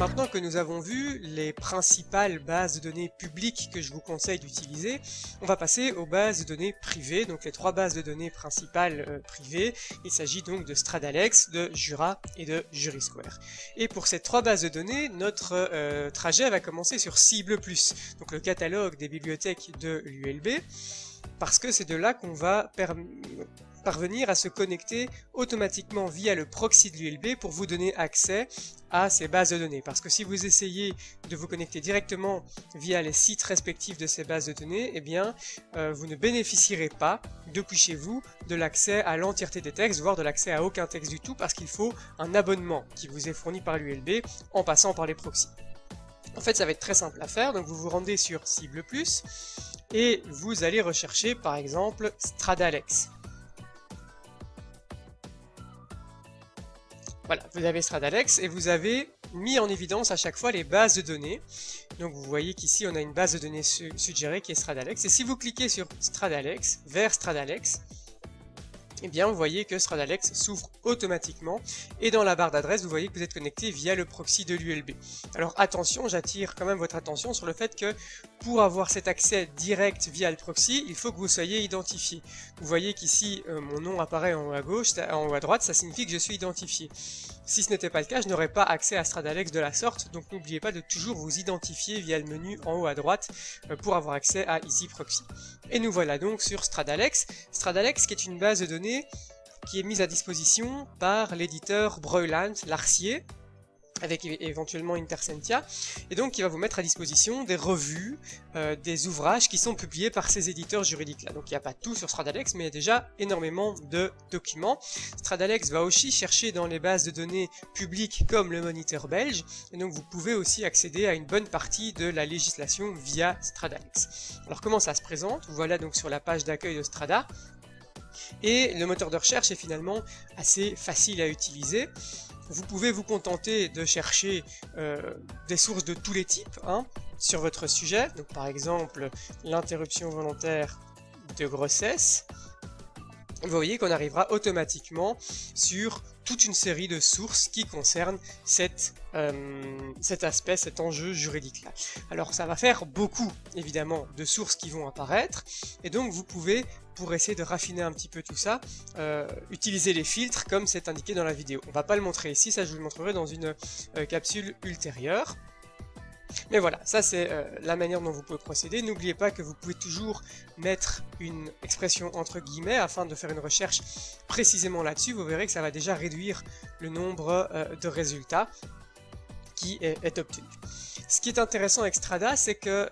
maintenant que nous avons vu les principales bases de données publiques que je vous conseille d'utiliser, on va passer aux bases de données privées, donc les trois bases de données principales privées. Il s'agit donc de Stradalex, de Jura et de Jurisquare. Et pour ces trois bases de données, notre trajet va commencer sur Cible+, donc le catalogue des bibliothèques de l'ULB, parce que c'est de là qu'on va parvenir à se connecter automatiquement via le proxy de l'ULB pour vous donner accès à ces bases de données. Parce que si vous essayez de vous connecter directement via les sites respectifs de ces bases de données, eh bien, vous ne bénéficierez pas, depuis chez vous, de l'accès à l'entièreté des textes, voire de l'accès à aucun texte du tout, parce qu'il faut un abonnement qui vous est fourni par l'ULB en passant par les proxys. En fait, ça va être très simple à faire, donc vous vous rendez sur Cible+, et vous allez rechercher par exemple Stradalex. Voilà, vous avez Stradalex et vous avez mis en évidence à chaque fois les bases de données. Donc vous voyez qu'ici on a une base de données suggérée qui est Stradalex. Et si vous cliquez sur Stradalex, vers Stradalex, eh bien vous voyez que Stradalex s'ouvre automatiquement. Et dans la barre d'adresse, vous voyez que vous êtes connecté via le proxy de l'ULB. Alors attention, j'attire quand même votre attention sur le fait que pour avoir cet accès direct via le proxy, il faut que vous soyez identifié. Vous voyez qu'ici mon nom apparaît en haut à gauche, en haut à droite, ça signifie que je suis identifié. Si ce n'était pas le cas, je n'aurais pas accès à Stradalex de la sorte, donc n'oubliez pas de toujours vous identifier via le menu en haut à droite pour avoir accès à EasyProxy. Et nous voilà donc sur Stradalex. Stradalex qui est une base de données qui est mise à disposition par l'éditeur Broyland-Larcier, avec éventuellement Intersentia, et donc qui va vous mettre à disposition des revues, des ouvrages qui sont publiés par ces éditeurs juridiques-là. Donc il n'y a pas tout sur Stradalex, mais il y a déjà énormément de documents. Stradalex va aussi chercher dans les bases de données publiques comme le Moniteur belge, et donc vous pouvez aussi accéder à une bonne partie de la législation via Stradalex. Alors comment ça se présente? Voilà donc sur la page d'accueil de Strada, et le moteur de recherche est finalement assez facile à utiliser. Vous pouvez vous contenter de chercher des sources de tous les types sur votre sujet, donc par exemple l'interruption volontaire de grossesse. Vous voyez qu'on arrivera automatiquement sur toute une série de sources qui concernent cet aspect, cet enjeu juridique-là. Alors ça va faire beaucoup, évidemment, de sources qui vont apparaître, et donc vous pouvez, pour essayer de raffiner un petit peu tout ça, utiliser les filtres comme c'est indiqué dans la vidéo. On va pas le montrer ici, ça je vous le montrerai dans une capsule ultérieure. Mais voilà, ça c'est la manière dont vous pouvez procéder. N'oubliez pas que vous pouvez toujours mettre une expression entre guillemets afin de faire une recherche précisément là-dessus. Vous verrez que ça va déjà réduire le nombre de résultats qui est obtenu. Ce qui est intéressant avec Strada, c'est que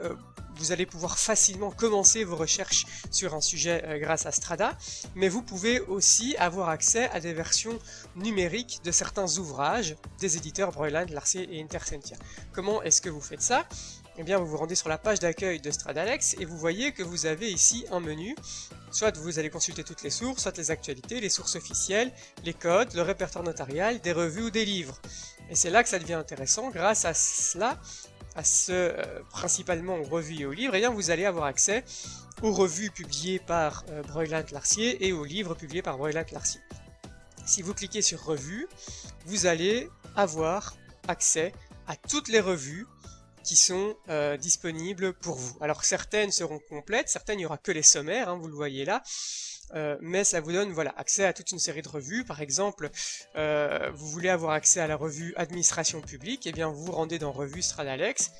vous allez pouvoir facilement commencer vos recherches sur un sujet grâce à Strada, mais vous pouvez aussi avoir accès à des versions numériques de certains ouvrages des éditeurs Broyland, Larcier et Intersentia. Comment est-ce que vous faites ça? Eh bien, vous vous rendez sur la page d'accueil de Stradalex et vous voyez que vous avez ici un menu. Soit vous allez consulter toutes les sources, soit les actualités, les sources officielles, les codes, le répertoire notarial, des revues ou des livres. Et c'est là que ça devient intéressant. Grâce à cela, principalement aux revues et aux livres, et bien vous allez avoir accès aux revues publiées par Broyland-Larcier et aux livres publiés par Broyland-Larcier. Si vous cliquez sur revues, vous allez avoir accès à toutes les revues qui sont disponibles pour vous. Alors certaines seront complètes, certaines il n'y aura que les sommaires, vous le voyez là, mais ça vous donne voilà, accès à toute une série de revues. Par exemple, vous voulez avoir accès à la revue Administration publique, et bien vous vous rendez dans Revue Stradalex,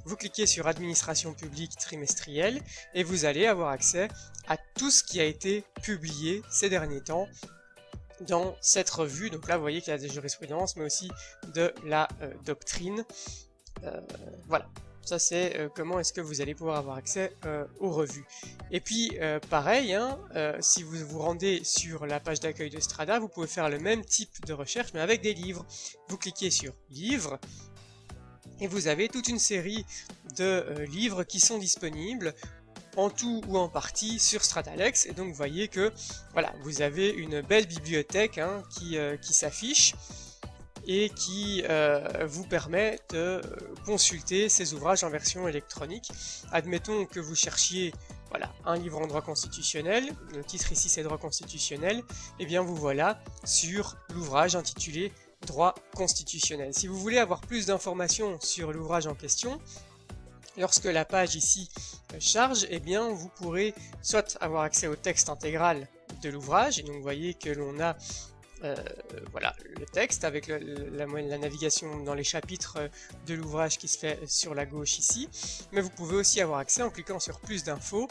vous cliquez sur Administration publique trimestrielle, et vous allez avoir accès à tout ce qui a été publié ces derniers temps dans cette revue. Donc là vous voyez qu'il y a des jurisprudences, mais aussi de la doctrine. Voilà. Ça c'est comment est-ce que vous allez pouvoir avoir accès aux revues. Et puis pareil, si vous vous rendez sur la page d'accueil de Strada, vous pouvez faire le même type de recherche mais avec des livres. Vous cliquez sur livres et vous avez toute une série de livres qui sont disponibles en tout ou en partie sur Stradalex, et donc vous voyez que voilà, vous avez une belle bibliothèque qui s'affiche et qui vous permet de consulter ces ouvrages en version électronique. Admettons que vous cherchiez voilà, un livre en droit constitutionnel, le titre ici c'est droit constitutionnel, et bien vous voilà sur l'ouvrage intitulé droit constitutionnel. Si vous voulez avoir plus d'informations sur l'ouvrage en question, lorsque la page ici charge, eh bien vous pourrez soit avoir accès au texte intégral de l'ouvrage, et donc vous voyez que l'on a voilà, le texte avec la navigation dans les chapitres de l'ouvrage qui se fait sur la gauche ici, mais vous pouvez aussi avoir accès en cliquant sur plus d'infos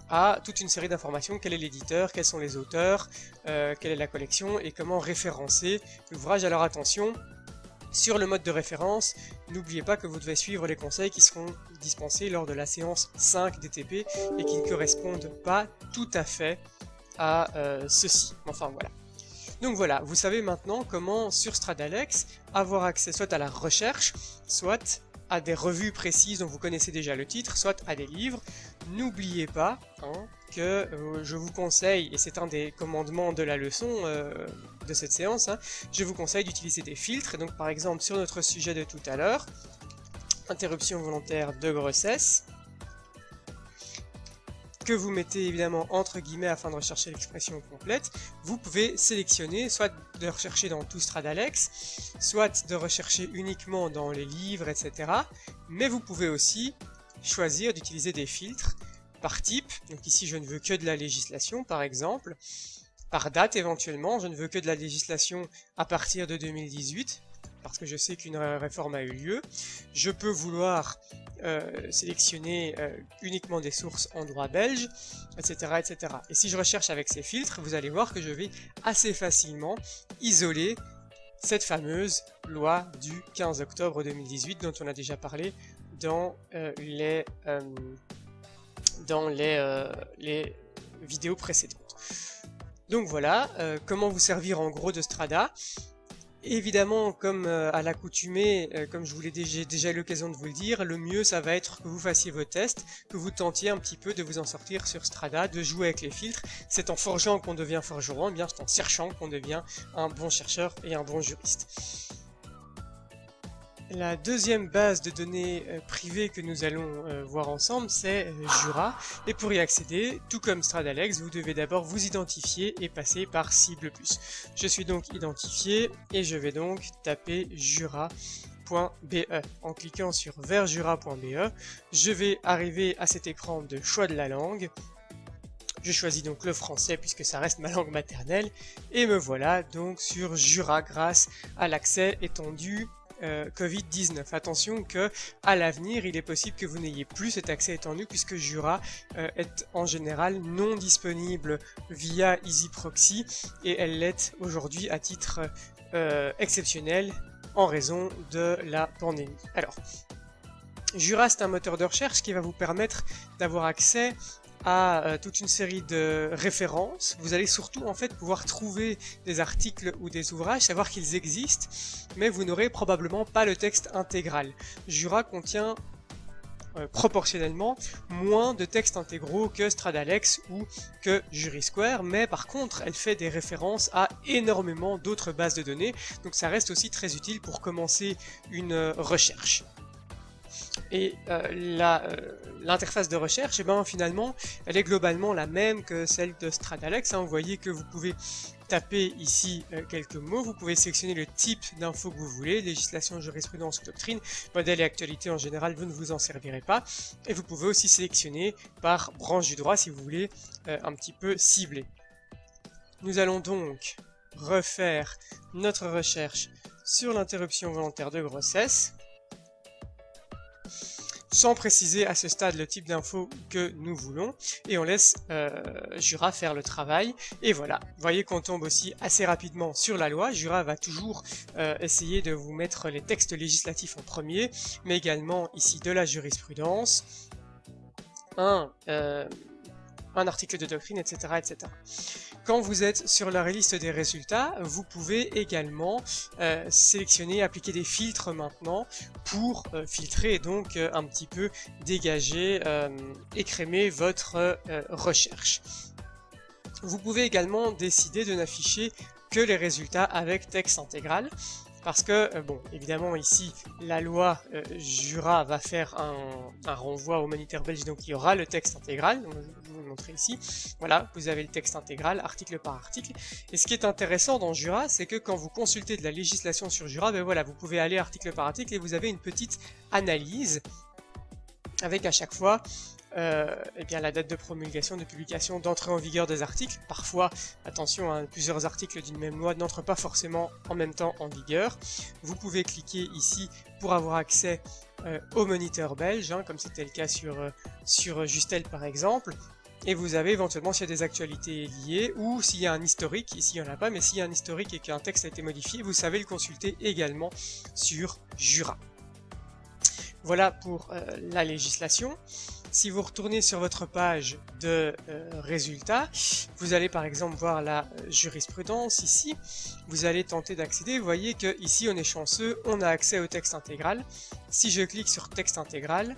à toute une série d'informations, quel est l'éditeur, quels sont les auteurs, quelle est la collection et comment référencer l'ouvrage. Alors attention, sur le mode de référence, n'oubliez pas que vous devez suivre les conseils qui seront dispensés lors de la séance 5 DTP et qui ne correspondent pas tout à fait à ceci. Enfin voilà. Donc voilà, vous savez maintenant comment sur Stradalex avoir accès soit à la recherche, soit à des revues précises dont vous connaissez déjà le titre, soit à des livres. N'oubliez pas que je vous conseille, et c'est un des commandements de la leçon de cette séance, je vous conseille d'utiliser des filtres. Et donc par exemple sur notre sujet de tout à l'heure, interruption volontaire de grossesse, que vous mettez évidemment entre guillemets afin de rechercher l'expression complète, vous pouvez sélectionner soit de rechercher dans tout Stradalex, soit de rechercher uniquement dans les livres, etc. Mais vous pouvez aussi choisir d'utiliser des filtres par type. Donc ici je ne veux que de la législation par exemple, par date éventuellement, je ne veux que de la législation à partir de 2018, parce que je sais qu'une réforme a eu lieu. Je peux vouloir sélectionner uniquement des sources en droit belge, etc., etc. Et si je recherche avec ces filtres, vous allez voir que je vais assez facilement isoler cette fameuse loi du 15 octobre 2018 dont on a déjà parlé dans les vidéos précédentes. Donc voilà, comment vous servir en gros de Strada. Évidemment, comme à l'accoutumée, comme je vous l'ai déjà eu l'occasion de vous le dire, le mieux ça va être que vous fassiez vos tests, que vous tentiez un petit peu de vous en sortir sur Strada, de jouer avec les filtres. C'est en forgeant qu'on devient forgeron, et bien c'est en cherchant qu'on devient un bon chercheur et un bon juriste. La deuxième base de données privée que nous allons voir ensemble, c'est Jura. Et pour y accéder, tout comme Stradalex, vous devez d'abord vous identifier et passer par cible plus. Je suis donc identifié et je vais donc taper jura.be. En cliquant sur vers jura.be, je vais arriver à cet écran de choix de la langue. Je choisis donc le français puisque ça reste ma langue maternelle. Et me voilà donc sur Jura grâce à l'accès étendu Covid-19. Attention que à l'avenir, il est possible que vous n'ayez plus cet accès étendu puisque Jura est en général non disponible via EasyProxy et elle l'est aujourd'hui à titre exceptionnel en raison de la pandémie. Alors, Jura, c'est un moteur de recherche qui va vous permettre d'avoir accès à toute une série de références. Vous allez surtout en fait pouvoir trouver des articles ou des ouvrages, savoir qu'ils existent, mais vous n'aurez probablement pas le texte intégral. Jura contient proportionnellement moins de textes intégraux que Stradalex ou que Jurisquare, mais par contre elle fait des références à énormément d'autres bases de données, donc ça reste aussi très utile pour commencer une recherche. Et l'interface de recherche, eh ben, finalement, elle est globalement la même que celle de Stradalex. Vous voyez que vous pouvez taper ici quelques mots, vous pouvez sélectionner le type d'info que vous voulez, législation, jurisprudence ou doctrine, modèle et actualité en général, vous ne vous en servirez pas. Et vous pouvez aussi sélectionner par branche du droit si vous voulez un petit peu cibler. Nous allons donc refaire notre recherche sur l'interruption volontaire de grossesse, sans préciser à ce stade le type d'info que nous voulons, et on laisse Jura faire le travail, et voilà. Vous voyez qu'on tombe aussi assez rapidement sur la loi. Jura va toujours essayer de vous mettre les textes législatifs en premier, mais également ici de la jurisprudence, un article de doctrine, etc., etc. Quand vous êtes sur la liste des résultats, vous pouvez également sélectionner, appliquer des filtres maintenant pour filtrer et donc un petit peu dégager, écrémer votre recherche. Vous pouvez également décider de n'afficher que les résultats avec texte intégral. Parce que, bon, évidemment ici, la loi Jura va faire un renvoi au moniteur belge, donc il y aura le texte intégral, donc je vais vous le montrer ici. Voilà, vous avez le texte intégral, article par article. Et ce qui est intéressant dans Jura, c'est que quand vous consultez de la législation sur Jura, ben voilà, vous pouvez aller article par article et vous avez une petite analyse avec à chaque fois eh bien, la date de promulgation, de publication, d'entrée en vigueur des articles. Parfois, attention, hein, plusieurs articles d'une même loi n'entrent pas forcément en même temps en vigueur. Vous pouvez cliquer ici pour avoir accès au moniteur belge, hein, comme c'était le cas sur Justel par exemple. Et vous avez éventuellement s'il y a des actualités liées, ou s'il y a un historique, ici il n'y en a pas, mais s'il y a un historique et qu'un texte a été modifié, vous savez le consulter également sur Jura. Voilà pour la législation. Si vous retournez sur votre page de résultats, vous allez par exemple voir la jurisprudence ici. Vous allez tenter d'accéder. Vous voyez que ici on est chanceux, on a accès au texte intégral. Si je clique sur texte intégral,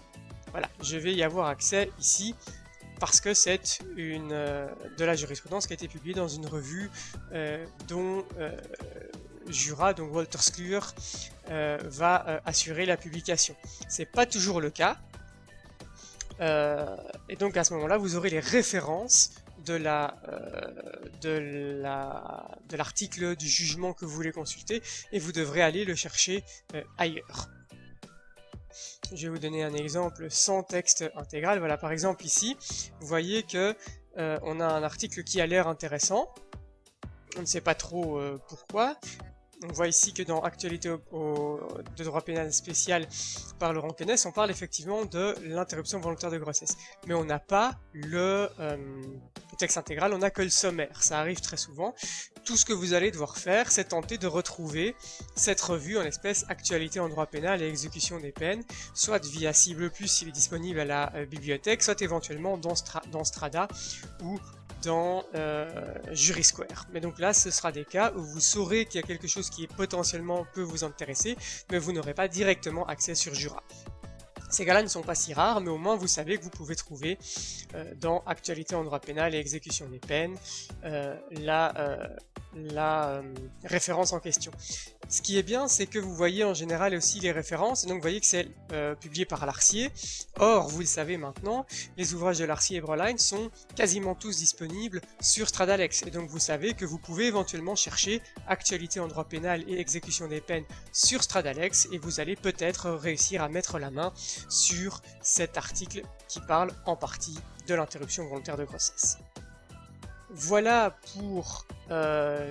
voilà, je vais y avoir accès ici parce que c'est de la jurisprudence qui a été publiée dans une revue dont Jura, donc Wolters Kluwer, va assurer la publication. C'est pas toujours le cas. Et donc à ce moment-là, vous aurez les références de l'article du jugement que vous voulez consulter et vous devrez aller le chercher ailleurs. Je vais vous donner un exemple sans texte intégral. Voilà, par exemple ici, vous voyez que on a un article qui a l'air intéressant. On ne sait pas trop pourquoi. On voit ici que dans Actualité de droit pénal spécial par Laurent Quenesse, on parle effectivement de l'interruption volontaire de grossesse. Mais on n'a pas le texte intégral, on n'a que le sommaire. Ça arrive très souvent. Tout ce que vous allez devoir faire, c'est tenter de retrouver cette revue en l'espèce Actualité en droit pénal et exécution des peines, soit via Cible Plus s'il est disponible à la bibliothèque, soit éventuellement dans Strada ou dans Jurisquare. Mais donc là, ce sera des cas où vous saurez qu'il y a quelque chose qui potentiellement peut vous intéresser, mais vous n'aurez pas directement accès sur Jura. Ces cas-là ne sont pas si rares, mais au moins vous savez que vous pouvez trouver dans Actualité en droit pénal et exécution des peines la référence en question. Ce qui est bien, c'est que vous voyez en général aussi les références, et donc vous voyez que c'est publié par Larcier. Or, vous le savez maintenant, les ouvrages de Larcier et Broline sont quasiment tous disponibles sur Stradalex, et donc vous savez que vous pouvez éventuellement chercher Actualité en droit pénal et exécution des peines sur Stradalex, et vous allez peut-être réussir à mettre la main sur cet article qui parle en partie de l'interruption volontaire de grossesse. Voilà pour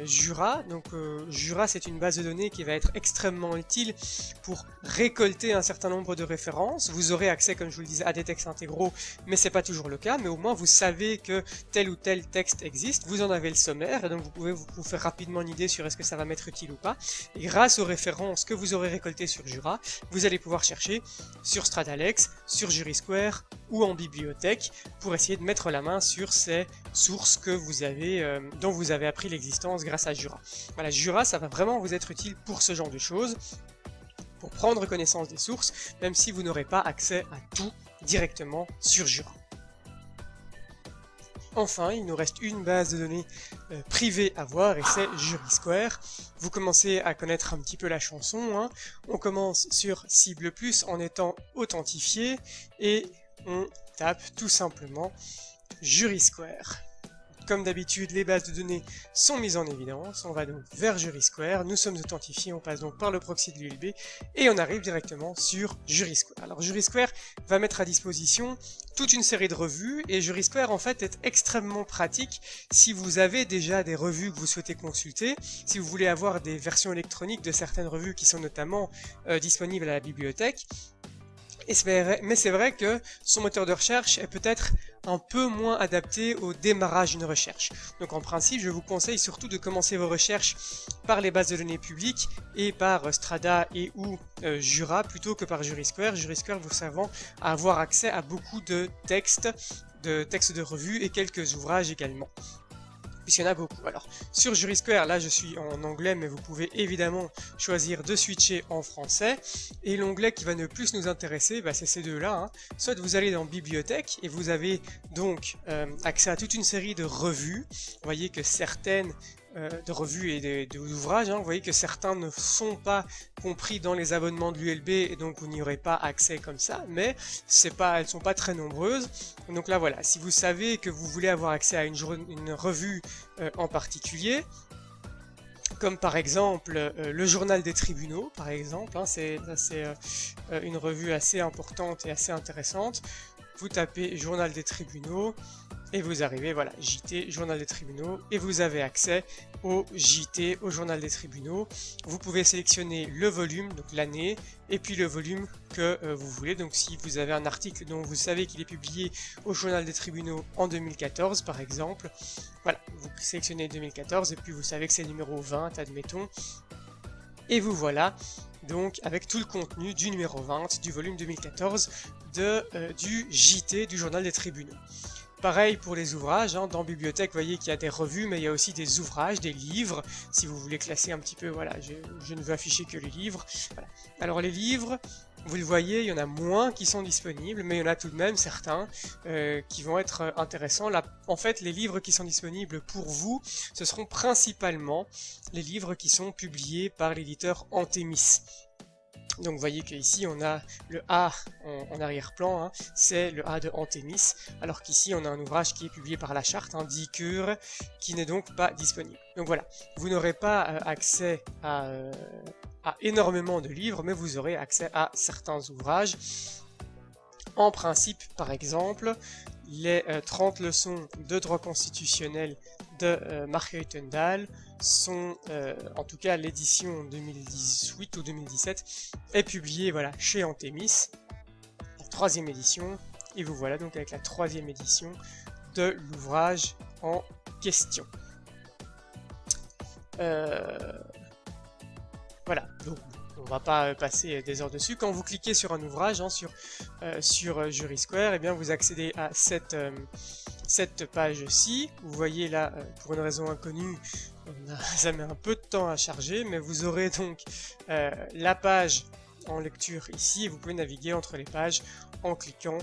Jura. Donc Jura, c'est une base de données qui va être extrêmement utile pour récolter un certain nombre de références. Vous aurez accès, comme je vous le disais, à des textes intégraux, mais c'est pas toujours le cas. Mais au moins vous savez que tel ou tel texte existe. Vous en avez le sommaire, et donc vous pouvez vous faire rapidement une idée sur est-ce que ça va m'être utile ou pas. Et grâce aux références que vous aurez récoltées sur Jura, vous allez pouvoir chercher sur Stradalex, sur Jurisquare ou en bibliothèque pour essayer de mettre la main sur ces sources que vous avez, dont vous avez appris l'existence grâce à Jura. Voilà, Jura, ça va vraiment vous être utile pour ce genre de choses, pour prendre connaissance des sources, même si vous n'aurez pas accès à tout directement sur Jura. Enfin, il nous reste une base de données privée à voir, et c'est Jurisquare. Vous commencez à connaître un petit peu la chanson, hein. On commence sur Cible Plus en étant authentifié, et on tape tout simplement Jurisquare. Comme d'habitude, les bases de données sont mises en évidence. On va donc vers Jurisquare, nous sommes authentifiés, on passe donc par le proxy de l'ULB et on arrive directement sur Jurisquare. Alors Jurisquare va mettre à disposition toute une série de revues et Jurisquare en fait est extrêmement pratique si vous avez déjà des revues que vous souhaitez consulter, si vous voulez avoir des versions électroniques de certaines revues qui sont notamment disponibles à la bibliothèque. Mais c'est vrai que son moteur de recherche est peut-être un peu moins adapté au démarrage d'une recherche. Donc en principe, je vous conseille surtout de commencer vos recherches par les bases de données publiques et par Strada et ou Jura plutôt que par Jurisquare. Jurisquare vous servant à avoir accès à beaucoup de textes de revues et quelques ouvrages également. puisqu'il y en a beaucoup. Alors, sur Jurisquare, là je suis en anglais, mais vous pouvez évidemment choisir de switcher en français. Et l'onglet qui va le plus nous intéresser, bah, c'est ces deux-là. Hein. Soit vous allez dans Bibliothèque, et vous avez donc accès à toute une série de revues. Vous voyez que certaines de revues et d'ouvrages, hein, vous voyez que certains ne sont pas compris dans les abonnements de l'ULB, et donc vous n'y aurez pas accès comme ça, mais elles sont pas très nombreuses. Donc là voilà, si vous savez que vous voulez avoir accès à une revue en particulier, comme par exemple le journal des tribunaux, par exemple, hein, c'est une revue assez importante et assez intéressante. Vous tapez journal des tribunaux et vous arrivez, voilà, JT, journal des tribunaux, et vous avez accès au JT, au journal des tribunaux. Vous pouvez sélectionner le volume, donc l'année, et puis le volume que vous voulez. Donc si vous avez un article dont vous savez qu'il est publié au journal des tribunaux en 2014, par exemple, voilà, vous sélectionnez 2014, et puis vous savez que c'est le numéro 20, admettons, et vous voilà donc avec tout le contenu du numéro 20 du volume 2014 du JT, du journal des tribunaux. Pareil pour les ouvrages, hein. Dans Bibliothèque, vous voyez qu'il y a des revues, mais il y a aussi des ouvrages, des livres, si vous voulez classer un petit peu, voilà, je ne veux afficher que les livres. Voilà. Alors les livres, vous le voyez, il y en a moins qui sont disponibles, mais il y en a tout de même certains qui vont être intéressants. Là, en fait, les livres qui sont disponibles pour vous, ce seront principalement les livres qui sont publiés par l'éditeur Anthemis. Donc vous voyez qu'ici on a le A en arrière-plan, hein, c'est le A de Anthemis, alors qu'ici on a un ouvrage qui est publié par la charte, hein, d'Icure, qui n'est donc pas disponible. Donc voilà, vous n'aurez pas accès à énormément de livres, mais vous aurez accès à certains ouvrages. En principe, par exemple, les 30 leçons de droit constitutionnel de Mark Heutendal sont, en tout cas l'édition 2018 ou 2017, est publiée voilà, chez Anthemis, la 3e édition, et vous voilà donc avec la 3e édition de l'ouvrage en question. Voilà, donc on va pas passer des heures dessus. Quand vous cliquez sur un ouvrage, hein, sur Jurisquare, et bien vous accédez à cette page-ci. Vous voyez là, pour une raison inconnue, ça met un peu de temps à charger, mais vous aurez donc la page en lecture ici, et vous pouvez naviguer entre les pages en cliquant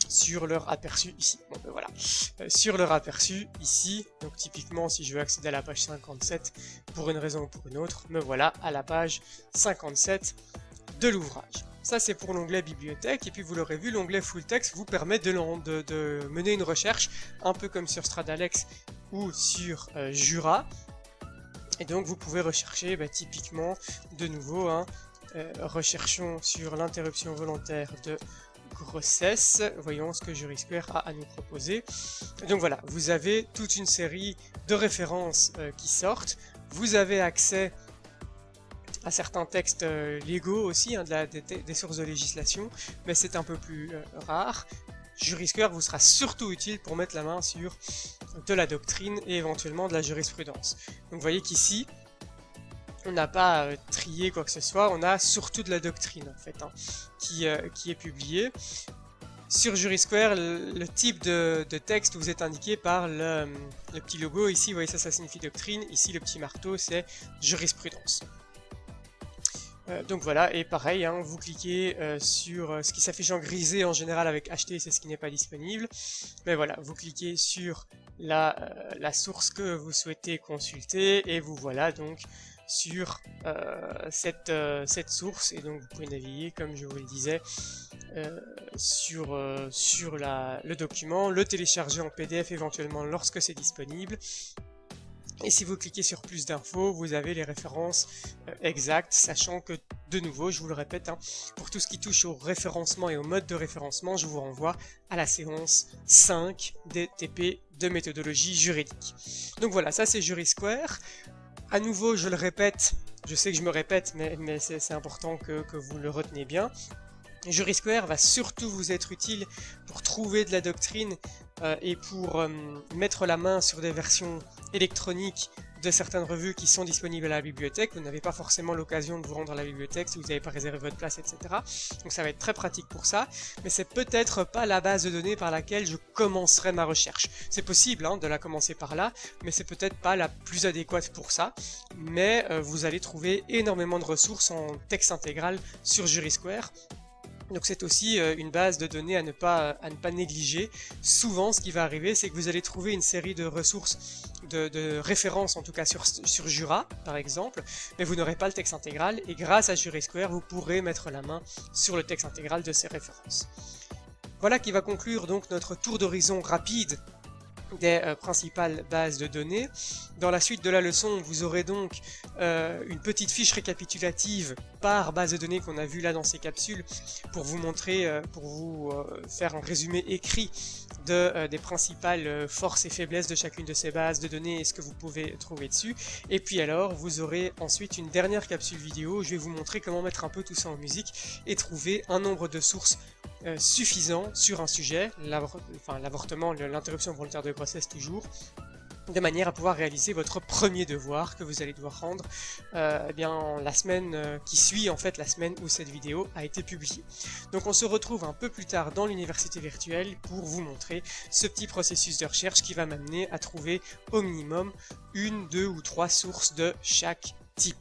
sur leur aperçu ici. Bon, ben voilà. Sur leur aperçu ici, donc typiquement si je veux accéder à la page 57 pour une raison ou pour une autre, me voilà à la page 57 de l'ouvrage. Ça c'est pour l'onglet bibliothèque, et puis vous l'aurez vu, l'onglet full text vous permet de mener une recherche, un peu comme sur Stradalex ou sur Jura, et donc vous pouvez rechercher typiquement de nouveau, hein, recherchons sur l'interruption volontaire de grossesse, voyons ce que Jurisquare a à nous proposer. Donc voilà, vous avez toute une série de références qui sortent, vous avez accès à certains textes légaux aussi, hein, des sources de législation, mais c'est un peu plus rare. Jurisquare vous sera surtout utile pour mettre la main sur de la doctrine et éventuellement de la jurisprudence. Donc vous voyez qu'ici, on n'a pas trié quoi que ce soit, on a surtout de la doctrine en fait, hein, qui est publiée. Sur Jurisquare, le type de texte vous est indiqué par le petit logo. Ici, vous voyez ça signifie doctrine. Ici, le petit marteau, c'est jurisprudence. Donc voilà, et pareil, hein, vous cliquez sur ce qui s'affiche en grisé en général avec HT, c'est ce qui n'est pas disponible. Mais voilà, vous cliquez sur la source que vous souhaitez consulter, et vous voilà donc sur cette source, et donc vous pouvez naviguer comme je vous le disais sur le document, le télécharger en PDF éventuellement lorsque c'est disponible. Et si vous cliquez sur plus d'infos, vous avez les références exactes, sachant que, de nouveau, je vous le répète, hein, pour tout ce qui touche au référencement et au mode de référencement, je vous renvoie à la séance 5 des TP de méthodologie juridique. Donc voilà, ça c'est Jurisquare. À nouveau, je le répète, je sais que je me répète, mais c'est important que vous le retenez bien. Jurisquare va surtout vous être utile pour trouver de la doctrine et pour mettre la main sur des versions électroniques de certaines revues qui sont disponibles à la bibliothèque. Vous n'avez pas forcément l'occasion de vous rendre à la bibliothèque si vous n'avez pas réservé votre place, etc. Donc ça va être très pratique pour ça, mais c'est peut-être pas la base de données par laquelle je commencerai ma recherche. C'est possible de la commencer par là, mais c'est peut-être pas la plus adéquate pour ça. Mais vous allez trouver énormément de ressources en texte intégral sur Jurisquare. Donc c'est aussi une base de données à ne pas négliger. Souvent, ce qui va arriver, c'est que vous allez trouver une série de ressources, de références en tout cas sur Jura, par exemple, mais vous n'aurez pas le texte intégral, et grâce à Jurisquare, vous pourrez mettre la main sur le texte intégral de ces références. Voilà qui va conclure donc notre tour d'horizon rapide des principales bases de données. Dans la suite de la leçon, vous aurez donc une petite fiche récapitulative par base de données qu'on a vu là dans ces capsules pour vous montrer, pour vous faire un résumé écrit des principales forces et faiblesses de chacune de ces bases de données et ce que vous pouvez trouver dessus. Et puis alors, vous aurez ensuite une dernière capsule vidéo où je vais vous montrer comment mettre un peu tout ça en musique et trouver un nombre de sources suffisant sur un sujet, l'avortement, l'interruption volontaire de grossesse toujours, de manière à pouvoir réaliser votre premier devoir que vous allez devoir rendre la semaine qui suit, en fait la semaine où cette vidéo a été publiée. Donc on se retrouve un peu plus tard dans l'université virtuelle pour vous montrer ce petit processus de recherche qui va m'amener à trouver au minimum 1, 2 ou 3 sources de chaque type.